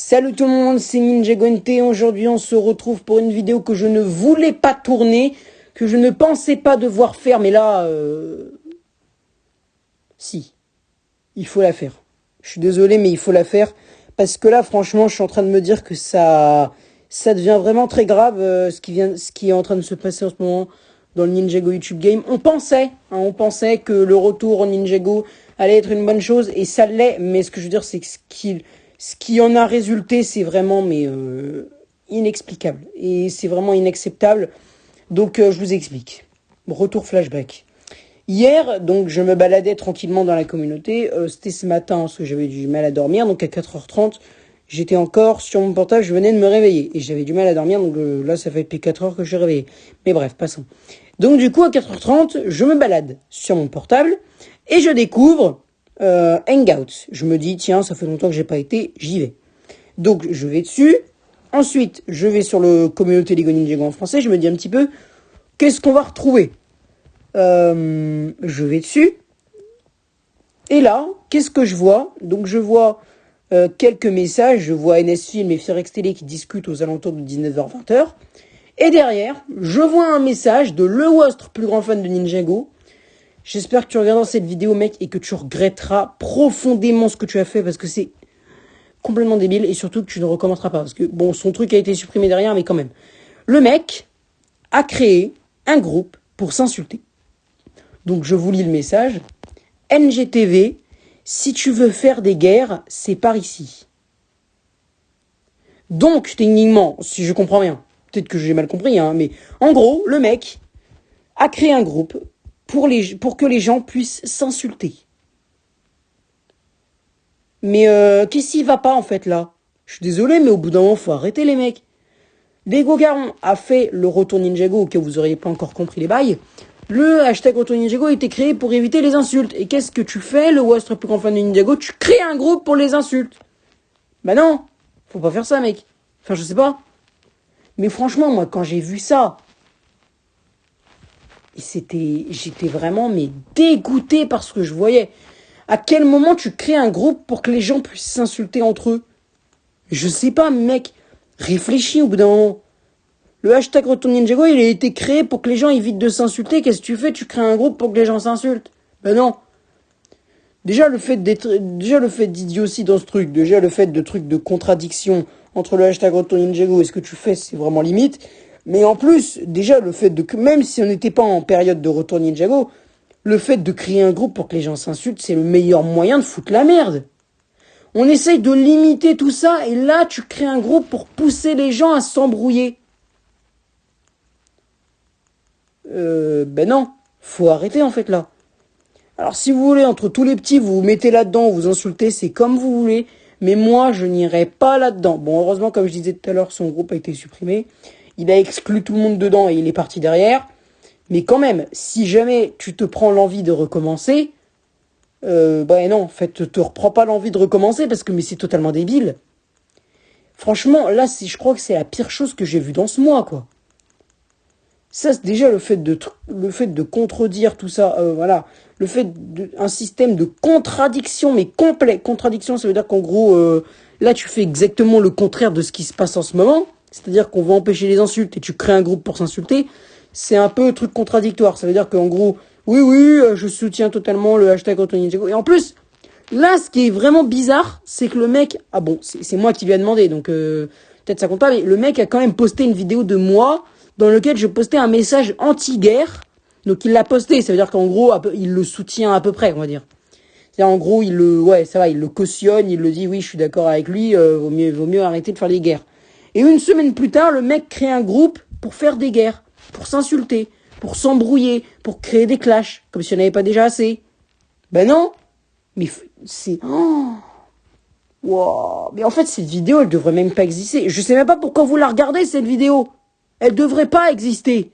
Salut tout le monde, c'est Ninjago NT. Aujourd'hui, on se retrouve pour une vidéo que je ne voulais pas tourner, que je ne pensais pas devoir faire, mais là, si, il faut la faire. Je suis désolé, mais il faut la faire parce que là, franchement, je suis en train de me dire que ça devient vraiment très grave ce qui est en train de se passer en ce moment dans le Ninjago YouTube Game. On pensait que le retour au Ninjago allait être une bonne chose et ça l'est, mais ce que je veux dire, c'est que ce qui en a résulté, c'est vraiment inexplicable. Et c'est vraiment inacceptable. Donc, je vous explique. Retour flashback. Hier, donc, je me baladais tranquillement dans la communauté. C'était ce matin, parce que j'avais du mal à dormir. Donc, à 4h30, j'étais encore sur mon portable. Je venais de me réveiller. Et j'avais du mal à dormir. Donc, là, ça fait depuis 4 heures que je suis réveillé. Mais bref, passons. Donc, du coup, à 4h30, je me balade sur mon portable. Et je découvre Hangouts. Je me dis, tiens, ça fait longtemps que j'ai pas été, j'y vais. Donc, je vais dessus. Ensuite, je vais sur le communauté Lego Ninjago en français. Je me dis un petit peu, qu'est-ce qu'on va retrouver? Je vais dessus. Et là, qu'est-ce que je vois? Donc, je vois quelques messages. Je vois NSFilm et Firex Télé qui discutent aux alentours de 19h-20h. Et derrière, je vois un message de Le Wostre, plus grand fan de Ninjago. J'espère que tu regarderas cette vidéo, mec, et que tu regretteras profondément ce que tu as fait, parce que c'est complètement débile, et surtout que tu ne recommenceras pas, parce que, bon, son truc a été supprimé derrière, mais quand même. Le mec a créé un groupe pour s'insulter. Donc, je vous lis le message. NGTV, si tu veux faire des guerres, c'est par ici. Donc, techniquement, si je comprends bien, peut-être que j'ai mal compris, hein, mais en gros, le mec a créé un groupe pour que les gens puissent s'insulter. Mais qu'est-ce qui va pas en fait là? Je suis désolé, mais au bout d'un moment, faut arrêter les mecs. Lego Garon a fait le retour Ninjago, au cas où vous auriez pas encore compris les bails. Le hashtag retour Ninjago a été créé pour éviter les insultes. Et qu'est-ce que tu fais, le Wostre plus grand fan de Ninjago? Tu crées un groupe pour les insultes. Bah non, faut pas faire ça, mec. Enfin, je sais pas. Mais franchement, moi, quand j'ai vu ça, j'étais vraiment dégoûté par ce que je voyais. À quel moment tu crées un groupe pour que les gens puissent s'insulter entre eux? Je sais pas, mec. Réfléchis au bout d'un moment. Le hashtag Retour Ninjago, il a été créé pour que les gens évitent de s'insulter. Qu'est-ce que tu fais? Tu crées un groupe pour que les gens s'insultent? Ben non. Déjà, le fait d'idiotie dans ce truc, déjà le fait de truc de contradiction entre le hashtag Retour Ninjago et ce que tu fais, c'est vraiment limite. Mais en plus, déjà, le fait de que, même si on n'était pas en période de Retour Ninjago, le fait de créer un groupe pour que les gens s'insultent, c'est le meilleur moyen de foutre la merde. On essaye de limiter tout ça, et là, tu crées un groupe pour pousser les gens à s'embrouiller. Ben non, faut arrêter en fait là. Alors si vous voulez, entre tous les petits, vous vous mettez là-dedans, vous insultez, c'est comme vous voulez. Mais moi, je n'irai pas là-dedans. Bon, heureusement, comme je disais tout à l'heure, son groupe a été supprimé. Il a exclu tout le monde dedans et il est parti derrière. Mais quand même, si jamais tu te prends l'envie de recommencer, bah non, en fait, te reprends pas l'envie de recommencer parce que mais c'est totalement débile. Franchement, là, je crois que c'est la pire chose que j'ai vue dans ce mois, quoi. Ça, c'est déjà le fait de contredire tout ça, voilà. Un système de contradiction, mais complet. Contradiction, ça veut dire qu'en gros, là, tu fais exactement le contraire de ce qui se passe en ce moment. C'est-à-dire qu'on va empêcher les insultes et tu crées un groupe pour s'insulter. C'est un peu un truc contradictoire. Ça veut dire qu'en gros, oui, je soutiens totalement le hashtag Anthony Ninjago. Et en plus, là, ce qui est vraiment bizarre, c'est que le mec, ah bon, c'est moi qui lui ai demandé, donc peut-être ça compte pas, mais le mec a quand même posté une vidéo de moi dans lequel je postais un message anti-guerre. Donc il l'a posté, ça veut dire qu'en gros, il le soutient à peu près, on va dire. C'est-à-dire en gros, il le cautionne, il le dit, oui, je suis d'accord avec lui, vaut mieux arrêter de faire les guerres. Et une semaine plus tard, le mec crée un groupe pour faire des guerres, pour s'insulter, pour s'embrouiller, pour créer des clashs, comme si on n'avait pas déjà assez. Ben non, mais c'est... Oh, wow. Mais en fait, cette vidéo, elle devrait même pas exister. Je sais même pas pourquoi vous la regardez, cette vidéo. Elle devrait pas exister.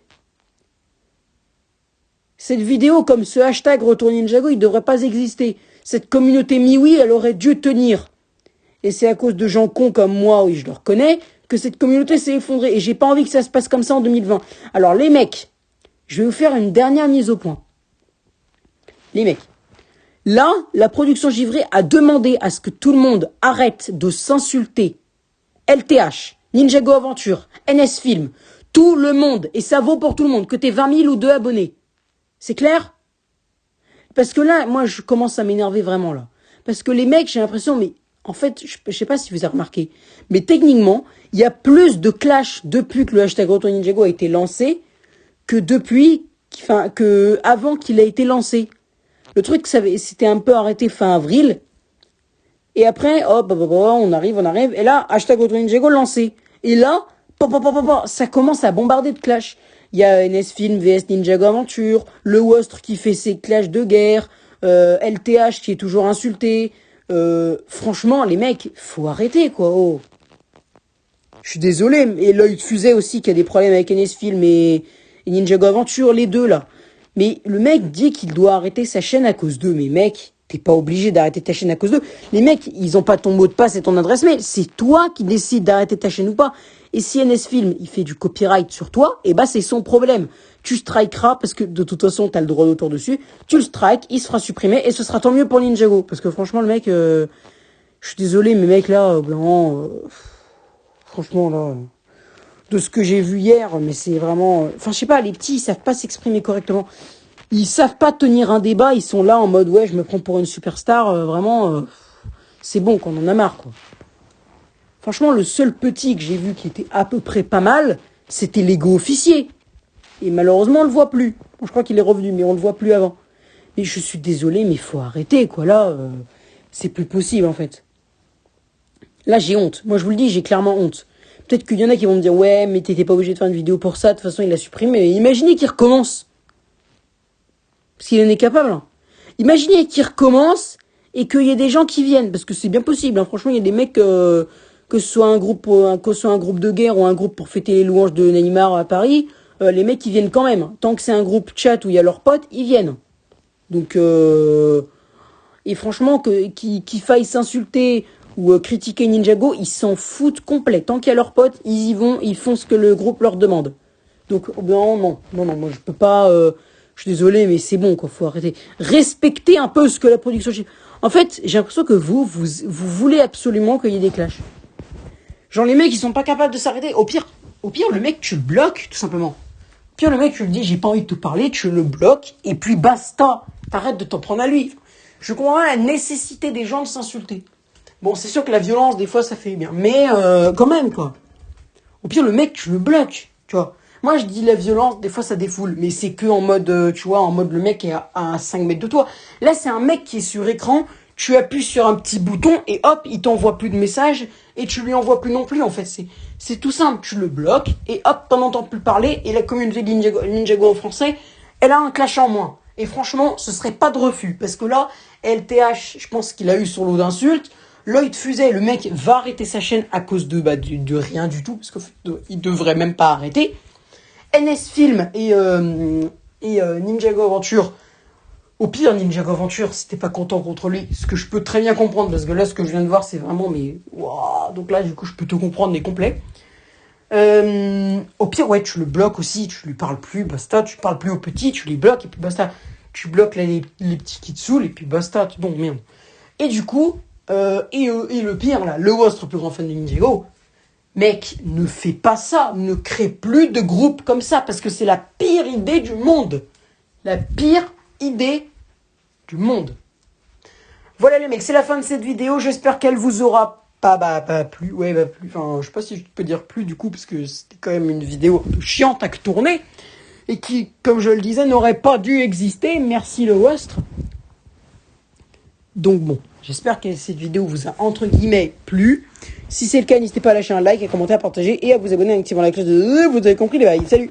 Cette vidéo, comme ce hashtag Retour Ninjago, il devrait pas exister. Cette communauté Miwi, elle aurait dû tenir. Et c'est à cause de gens cons comme moi, oui, je le reconnais, que cette communauté s'est effondrée. Et j'ai pas envie que ça se passe comme ça en 2020. Alors, les mecs, je vais vous faire une dernière mise au point. Les mecs, là, la production givrée a demandé à ce que tout le monde arrête de s'insulter LTH, Ninjago Aventure, NS Film, tout le monde, et ça vaut pour tout le monde, que t'aies 20 000 ou 2 abonnés. C'est clair? Parce que là, moi, je commence à m'énerver vraiment, là. Parce que les mecs, j'ai l'impression, mais en fait, je sais pas si vous avez remarqué, mais techniquement, il y a plus de clash depuis que le hashtag Retour Ninjago a été lancé que que avant qu'il a été lancé. Le truc, c'était un peu arrêté fin avril. Et après, hop, on arrive. Et là, hashtag Retour Ninjago lancé. Et là, ça commence à bombarder de clash. Il y a NS Film vs Ninjago Aventure, le Wostre qui fait ses clashs de guerre, LTH qui est toujours insulté. Franchement, les mecs, faut arrêter, quoi. Oh. Je suis désolé. Et l'œil de fusée aussi qui a des problèmes avec NS Film et Ninjago Aventure, les deux, là. Mais le mec dit qu'il doit arrêter sa chaîne à cause d'eux. Mais mec, t'es pas obligé d'arrêter ta chaîne à cause d'eux. Les mecs, ils ont pas ton mot de passe et ton adresse mail. C'est toi qui décides d'arrêter ta chaîne ou pas. Et si NS Film, il fait du copyright sur toi, eh ben, c'est son problème. Tu strikeras parce que de toute façon, t'as le droit d'auteur dessus. Tu le strikes, il se fera supprimer et ce sera tant mieux pour Ninjago. Parce que franchement, le mec, je suis désolé, mais mec, là, vraiment, franchement, là, de ce que j'ai vu hier, mais c'est vraiment, enfin, je sais pas, les petits, ils savent pas s'exprimer correctement. Ils savent pas tenir un débat, ils sont là en mode, ouais, je me prends pour une superstar, vraiment, c'est bon, qu'on en a marre, quoi. Franchement, le seul petit que j'ai vu qui était à peu près pas mal, c'était Lego Officier. Et malheureusement, on le voit plus. Bon, je crois qu'il est revenu, mais on le voit plus avant. Mais je suis désolé, mais faut arrêter, quoi. Là, c'est plus possible, en fait. Là, j'ai honte. Moi, je vous le dis, j'ai clairement honte. Peut-être qu'il y en a qui vont me dire, ouais, mais t'étais pas obligé de faire une vidéo pour ça. De toute façon, il l'a supprimé. Mais imaginez qu'il recommence. Parce qu'il en est capable. Hein. Imaginez qu'il recommence et qu'il y ait des gens qui viennent. Parce que c'est bien possible. Hein. Franchement, il y a des mecs, que ce soit un groupe de guerre ou un groupe pour fêter les louanges de Neymar à Paris, les mecs, ils viennent quand même. Tant que c'est un groupe chat où il y a leurs potes, ils viennent. Donc, et franchement, qu'ils faillent s'insulter ou critiquer Ninjago, ils s'en foutent complet. Tant qu'il y a leurs potes, ils y vont, ils font ce que le groupe leur demande. Donc, non, moi je peux pas... je suis désolé, mais c'est bon, quoi, faut arrêter. Respectez un peu ce que la production... En fait, j'ai l'impression que vous voulez absolument qu'il y ait des clashs. Genre, les mecs, ils sont pas capables de s'arrêter. Au pire, le mec, tu le bloques, tout simplement. Au pire, le mec, tu lui dis, j'ai pas envie de te parler, tu le bloques, et puis basta. T'arrêtes de t'en prendre à lui. Je comprends la nécessité des gens de s'insulter. Bon, c'est sûr que la violence, des fois, ça fait bien. Mais, quand même, quoi. Au pire, le mec, tu le bloques, tu vois. Moi, je dis la violence, des fois, ça défoule. Mais c'est que en mode, tu vois, en mode le mec est à 5 mètres de toi. Là, c'est un mec qui est sur écran, tu appuies sur un petit bouton et hop, il t'envoie plus de messages et tu lui envoies plus non plus, en fait. C'est tout simple. Tu le bloques et hop, t'en entends plus parler et la communauté de Ninjago en français, elle a un clash en moins. Et franchement, ce serait pas de refus. Parce que là, LTH, je pense qu'il a eu son lot d'insultes. L'œil de fusée, le mec va arrêter sa chaîne à cause de rien du tout, parce qu'il devrait même pas arrêter. NS Film et Ninjago Aventure. Au pire, Ninjago Aventure, si t'es pas content contre lui, ce que je peux très bien comprendre, parce que là, ce que je viens de voir, c'est vraiment, mais, waouh, donc là, du coup, je peux te comprendre, mais complet. Au pire, ouais, tu le bloques aussi, tu lui parles plus, basta, tu parles plus aux petits, tu les bloques, et puis basta. Tu bloques là, les petits qui te saoulent, et puis basta, bon, merde. Et du coup, et le pire, là, le Wostre, le plus grand fan de Ninjago, mec, ne fais pas ça, ne crée plus de groupe comme ça, parce que c'est la pire idée du monde. La pire idée du monde. Voilà les mecs, c'est la fin de cette vidéo, j'espère qu'elle vous aura pas plu, plu, enfin, je sais pas si je peux dire plus du coup, parce que c'était quand même une vidéo un peu chiante à tourner, et qui, comme je le disais, n'aurait pas dû exister, merci le Wostre. Donc bon, j'espère que cette vidéo vous a entre guillemets plu. Si c'est le cas, n'hésitez pas à lâcher un like, à commenter, à partager et à vous abonner en activant la cloche de... Vous avez compris les bails, salut!